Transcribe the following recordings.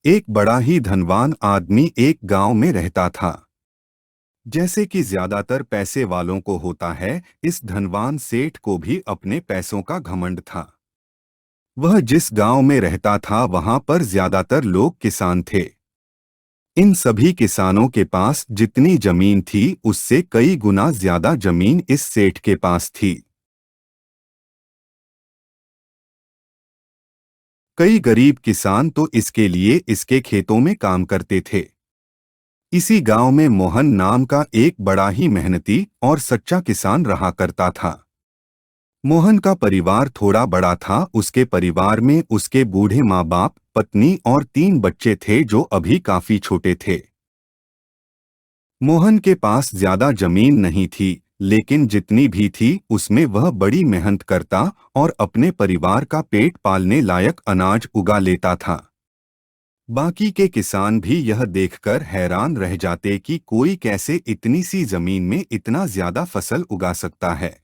एक बड़ा ही धनवान आदमी एक गांव में रहता था। जैसे कि ज्यादातर पैसे वालों को होता है, इस धनवान सेठ को भी अपने पैसों का घमंड था। वह जिस गांव में रहता था वहां पर ज्यादातर लोग किसान थे। इन सभी किसानों के पास जितनी जमीन थी उससे कई गुना ज्यादा जमीन इस सेठ के पास थी। कई गरीब किसान तो इसके लिए इसके खेतों में काम करते थे। इसी गांव में मोहन नाम का एक बड़ा ही मेहनती और सच्चा किसान रहा करता था। मोहन का परिवार थोड़ा बड़ा था। उसके परिवार में उसके बूढ़े माँ बाप, पत्नी और 3 बच्चे थे जो अभी काफी छोटे थे। मोहन के पास ज्यादा जमीन नहीं थी, लेकिन जितनी भी थी उसमें वह बड़ी मेहनत करता और अपने परिवार का पेट पालने लायक अनाज उगा लेता था। बाकी के किसान भी यह देखकर हैरान रह जाते कि कोई कैसे इतनी सी जमीन में इतना ज्यादा फसल उगा सकता है।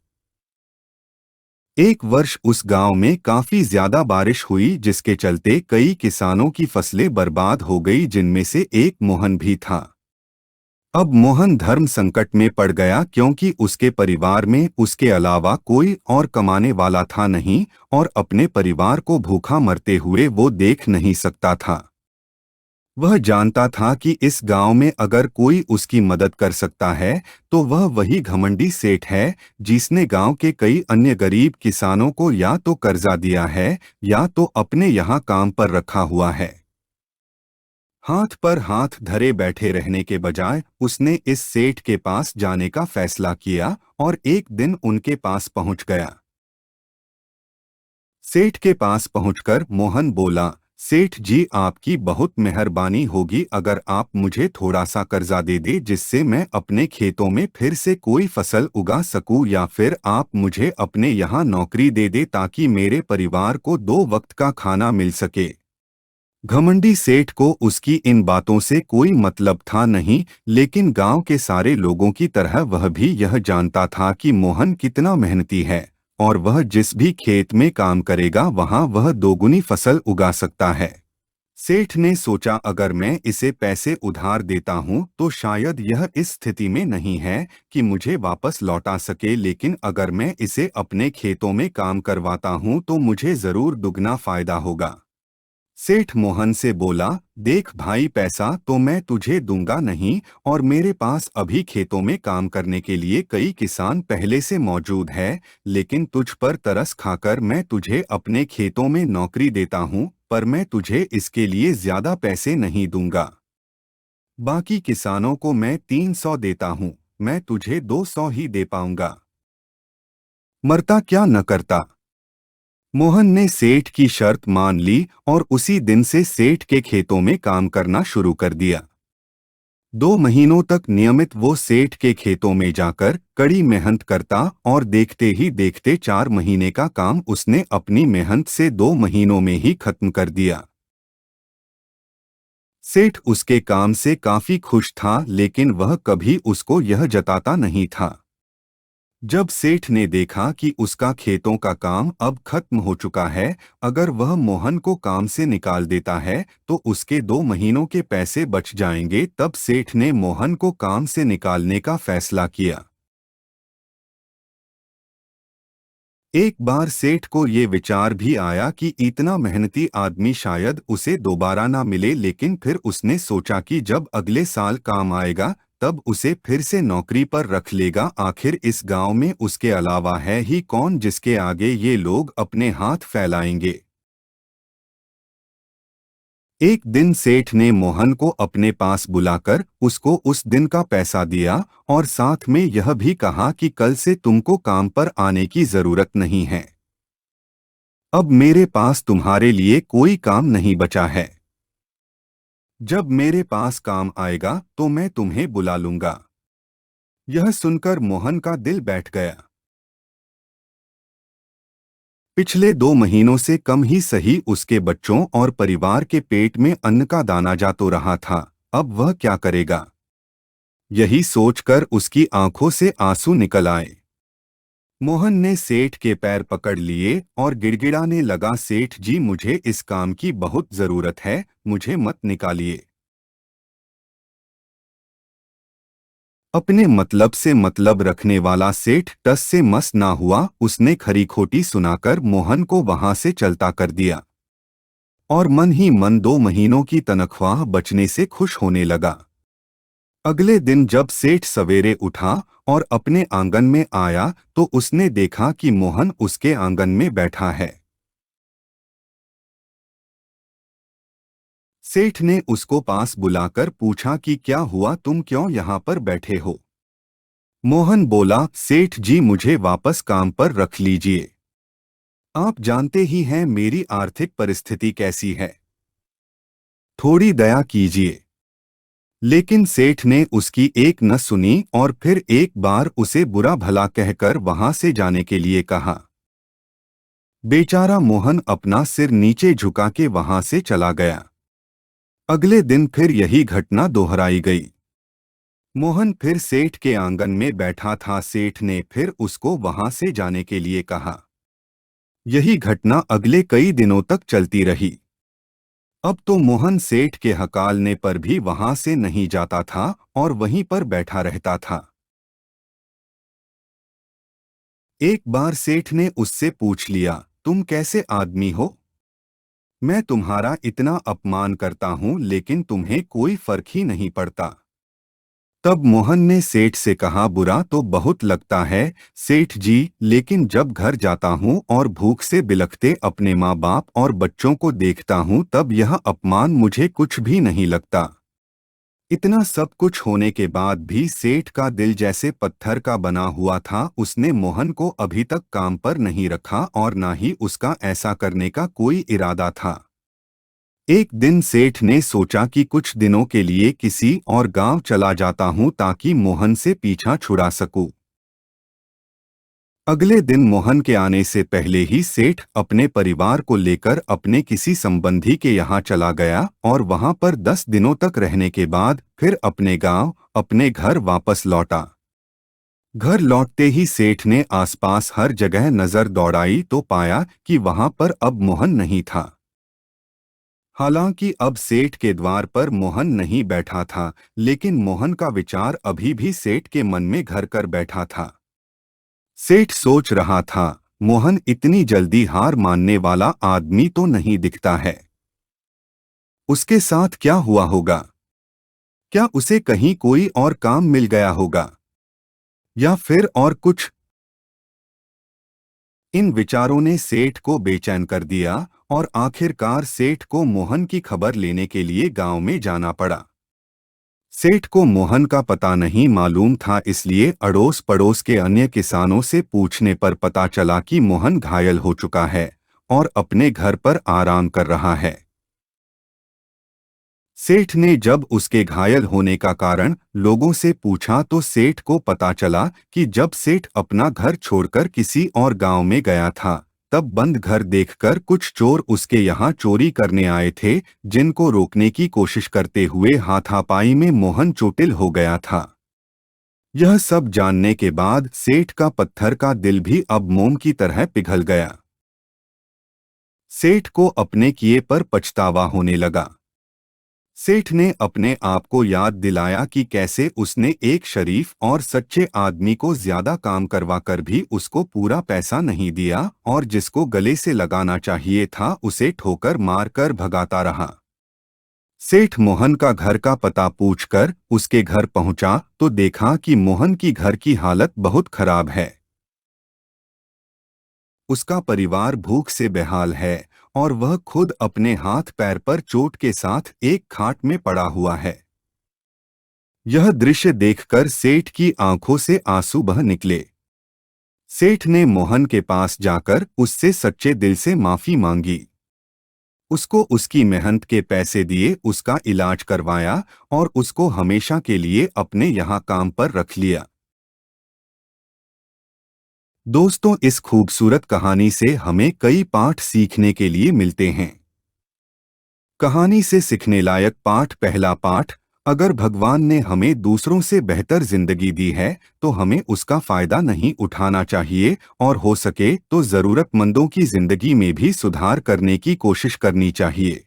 एक वर्ष उस गांव में काफी ज्यादा बारिश हुई, जिसके चलते कई किसानों की फसलें बर्बाद हो गई, जिनमें से एक मोहन भी था। अब मोहन धर्म संकट में पड़ गया, क्योंकि उसके परिवार में उसके अलावा कोई और कमाने वाला था नहीं और अपने परिवार को भूखा मरते हुए वो देख नहीं सकता था। वह जानता था कि इस गांव में अगर कोई उसकी मदद कर सकता है तो वह वही घमंडी सेठ है, जिसने गांव के कई अन्य गरीब किसानों को या तो कर्जा दिया है या तो अपने यहाँ काम पर रखा हुआ है। हाथ पर हाथ धरे बैठे रहने के बजाय उसने इस सेठ के पास जाने का फैसला किया और एक दिन उनके पास पहुंच गया। सेठ के पास पहुंचकर मोहन बोला, सेठ जी, आपकी बहुत मेहरबानी होगी अगर आप मुझे थोड़ा सा कर्जा दे दे, जिससे मैं अपने खेतों में फिर से कोई फसल उगा सकूं, या फिर आप मुझे अपने यहाँ नौकरी दे दे ताकि मेरे परिवार को 2 वक्त का खाना मिल सके। घमंडी सेठ को उसकी इन बातों से कोई मतलब था नहीं, लेकिन गांव के सारे लोगों की तरह वह भी यह जानता था कि मोहन कितना मेहनती है और वह जिस भी खेत में काम करेगा वहां वह दोगुनी फसल उगा सकता है। सेठ ने सोचा, अगर मैं इसे पैसे उधार देता हूं तो शायद यह इस स्थिति में नहीं है कि मुझे वापस लौटा सके, लेकिन अगर मैं इसे अपने खेतों में काम करवाता हूं तो मुझे जरूर दुगना फायदा होगा। सेठ मोहन से बोला, देख भाई, पैसा तो मैं तुझे दूंगा नहीं और मेरे पास अभी खेतों में काम करने के लिए कई किसान पहले से मौजूद है, लेकिन तुझ पर तरस खाकर मैं तुझे अपने खेतों में नौकरी देता हूँ, पर मैं तुझे इसके लिए ज्यादा पैसे नहीं दूंगा। बाकी किसानों को मैं 300 देता हूँ, मैं तुझे 200 ही दे पाऊंगा। मरता क्या न करता। मोहन ने सेठ की शर्त मान ली और उसी दिन से सेठ के खेतों में काम करना शुरू कर दिया। 2 महीनों तक नियमित वो सेठ के खेतों में जाकर कड़ी मेहनत करता और देखते ही देखते 4 महीने का काम उसने अपनी मेहनत से 2 महीनों में ही खत्म कर दिया। सेठ उसके काम से काफी खुश था, लेकिन वह कभी उसको यह जताता नहीं था। जब सेठ ने देखा कि उसका खेतों का काम अब खत्म हो चुका है, अगर वह मोहन को काम से निकाल देता है तो उसके 2 महीनों के पैसे बच जाएंगे, तब सेठ ने मोहन को काम से निकालने का फैसला किया। एक बार सेठ को ये विचार भी आया कि इतना मेहनती आदमी शायद उसे दोबारा ना मिले, लेकिन फिर उसने सोचा कि जब अगले साल काम आएगा तब उसे फिर से नौकरी पर रख लेगा। आखिर इस गांव में उसके अलावा है ही कौन जिसके आगे ये लोग अपने हाथ फैलाएंगे। एक दिन सेठ ने मोहन को अपने पास बुलाकर उसको उस दिन का पैसा दिया और साथ में यह भी कहा कि कल से तुमको काम पर आने की जरूरत नहीं है। अब मेरे पास तुम्हारे लिए कोई काम नहीं बचा है। जब मेरे पास काम आएगा तो मैं तुम्हें बुला लूंगा। यह सुनकर मोहन का दिल बैठ गया। पिछले 2 महीनों से कम ही सही उसके बच्चों और परिवार के पेट में अन्न का दाना जा तो रहा था, अब वह क्या करेगा। यही सोचकर उसकी आंखों से आंसू निकल आए। मोहन ने सेठ के पैर पकड़ लिए और गिड़गिड़ाने लगा, सेठ जी मुझे इस काम की बहुत जरूरत है, मुझे मत निकालिए। अपने मतलब से मतलब रखने वाला सेठ टस से मस ना हुआ। उसने खरी खोटी सुनाकर मोहन को वहां से चलता कर दिया और मन ही मन 2 महीनों की तनख्वाह बचने से खुश होने लगा। अगले दिन जब सेठ सवेरे उठा और अपने आंगन में आया तो उसने देखा कि मोहन उसके आंगन में बैठा है। सेठ ने उसको पास बुलाकर पूछा कि क्या हुआ, तुम क्यों यहाँ पर बैठे हो? मोहन बोला, सेठ जी मुझे वापस काम पर रख लीजिए। आप जानते ही हैं मेरी आर्थिक परिस्थिति कैसी है, थोड़ी दया कीजिए। लेकिन सेठ ने उसकी एक न सुनी और फिर एक बार उसे बुरा भला कहकर वहां से जाने के लिए कहा। बेचारा मोहन अपना सिर नीचे झुका के वहां से चला गया। अगले दिन फिर यही घटना दोहराई गई। मोहन फिर सेठ के आंगन में बैठा था। सेठ ने फिर उसको वहां से जाने के लिए कहा। यही घटना अगले कई दिनों तक चलती रही। अब तो मोहन सेठ के हकालने पर भी वहां से नहीं जाता था और वहीं पर बैठा रहता था। एक बार सेठ ने उससे पूछ लिया, तुम कैसे आदमी हो? मैं तुम्हारा इतना अपमान करता हूं लेकिन तुम्हें कोई फर्क ही नहीं पड़ता। तब मोहन ने सेठ से कहा, बुरा तो बहुत लगता है सेठ जी, लेकिन जब घर जाता हूँ और भूख से बिलखते अपने माँ बाप और बच्चों को देखता हूँ तब यह अपमान मुझे कुछ भी नहीं लगता। इतना सब कुछ होने के बाद भी सेठ का दिल जैसे पत्थर का बना हुआ था। उसने मोहन को अभी तक काम पर नहीं रखा और न ही उसका ऐसा करने का कोई इरादा था। एक दिन सेठ ने सोचा कि कुछ दिनों के लिए किसी और गांव चला जाता हूं ताकि मोहन से पीछा छुड़ा सकूं। अगले दिन मोहन के आने से पहले ही सेठ अपने परिवार को लेकर अपने किसी संबंधी के यहाँ चला गया और वहां पर 10 दिनों तक रहने के बाद फिर अपने गांव अपने घर वापस लौटा। घर लौटते ही सेठ ने आसपास हर जगह नजर दौड़ाई तो पाया कि वहां पर अब मोहन नहीं था। हालांकि अब सेठ के द्वार पर मोहन नहीं बैठा था, लेकिन मोहन का विचार अभी भी सेठ के मन में घर कर बैठा था। सेठ सोच रहा था, मोहन इतनी जल्दी हार मानने वाला आदमी तो नहीं दिखता है। उसके साथ क्या हुआ होगा? क्या उसे कहीं कोई और काम मिल गया होगा या फिर और कुछ? इन विचारों ने सेठ को बेचैन कर दिया और आखिरकार सेठ को मोहन की खबर लेने के लिए गांव में जाना पड़ा। सेठ को मोहन का पता नहीं मालूम था, इसलिए अड़ोस पड़ोस के अन्य किसानों से पूछने पर पता चला कि मोहन घायल हो चुका है और अपने घर पर आराम कर रहा है। सेठ ने जब उसके घायल होने का कारण लोगों से पूछा तो सेठ को पता चला कि जब सेठ अपना घर छोड़कर किसी और गांव में गया था तब बंद घर देखकर कुछ चोर उसके यहाँ चोरी करने आए थे, जिनको रोकने की कोशिश करते हुए हाथापाई में मोहन चोटिल हो गया था। यह सब जानने के बाद सेठ का पत्थर का दिल भी अब मोम की तरह पिघल गया। सेठ को अपने किए पर पछतावा होने लगा। सेठ ने अपने आप को याद दिलाया कि कैसे उसने एक शरीफ और सच्चे आदमी को ज्यादा काम करवा कर भी उसको पूरा पैसा नहीं दिया और जिसको गले से लगाना चाहिए था उसे ठोकर मार कर भगाता रहा। सेठ मोहन का घर का पता पूछकर उसके घर पहुंचा तो देखा कि मोहन की घर की हालत बहुत खराब है। उसका परिवार भूख से बेहाल है और वह खुद अपने हाथ पैर पर चोट के साथ एक खाट में पड़ा हुआ है। यह दृश्य देखकर सेठ की आंखों से आंसू बह निकले। सेठ ने मोहन के पास जाकर उससे सच्चे दिल से माफी मांगी। उसको उसकी मेहनत के पैसे दिए, उसका इलाज करवाया और उसको हमेशा के लिए अपने यहाँ काम पर रख लिया। दोस्तों, इस खूबसूरत कहानी से हमें कई पाठ सीखने के लिए मिलते हैं। कहानी से सीखने लायक पाठ। पहला पाठ, अगर भगवान ने हमें दूसरों से बेहतर जिंदगी दी है तो हमें उसका फायदा नहीं उठाना चाहिए और हो सके तो जरूरतमंदों की जिंदगी में भी सुधार करने की कोशिश करनी चाहिए।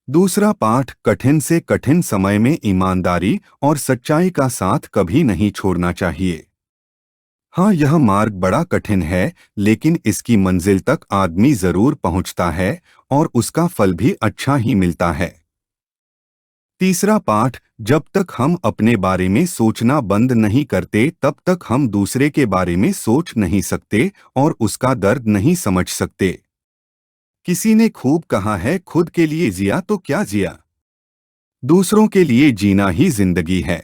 दूसरा पाठ, कठिन से कठिन समय में ईमानदारी और सच्चाई का साथ कभी नहीं छोड़ना चाहिए। हाँ, यह मार्ग बड़ा कठिन है, लेकिन इसकी मंजिल तक आदमी जरूर पहुंचता है और उसका फल भी अच्छा ही मिलता है। तीसरा पाठ, जब तक हम अपने बारे में सोचना बंद नहीं करते तब तक हम दूसरे के बारे में सोच नहीं सकते और उसका दर्द नहीं समझ सकते। किसी ने खूब कहा है, खुद के लिए जिया तो क्या जिया, दूसरों के लिए जीना ही जिंदगी है।